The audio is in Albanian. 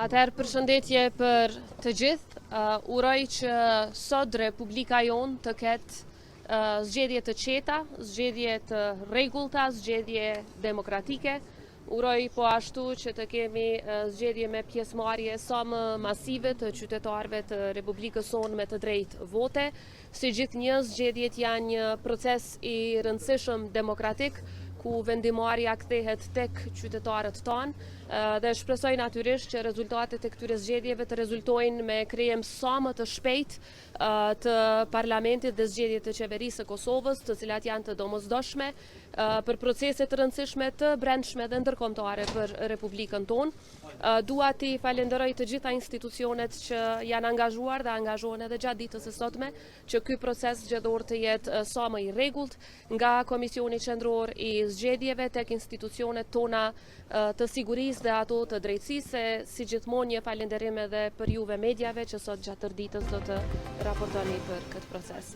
Atëherë përshëndetje për të gjithë. Uroj që sot Republika jonë të ketë zgjedhje të qeta, zgjedhje të rregullta, zgjedhje demokratike. Uroj po ashtu që të kemi zgjedhje me pjesëmarrje sa më masive të qytetarëve të Republikës sonë me të drejtë vote. Si gjithnjë, zgjedhjet janë një proces i rëndësishëm demokratik, ku vendimarrja kthehet tek qytetarët tanë dhe shpresoj natyrisht që rezultatet e këtyre zgjedhjeve të rezultojnë me krijem sa më të shpejtë të parlamentit dhe zgjedhje të qeverisë së Kosovës, të cilat janë të domosdoshme për procese të rëndësishme të brendshme dhe ndërkombëtare për Republikën tonë. Dua t'i falenderoj të gjitha institucionet që janë angazhuar dhe angazhohen edhe gjatë ditës së sotme që ky proces zgjedhor të jetë sa më i rregullt, nga Komisioni Qendror i Zgjedhjeve tek institucionet tona të sigurisë dhe ato të drejtësisë. Si gjithmonë, një falënderim edhe për juve mediave që sot gjatë tërë ditës do të raportoni për këtë proces.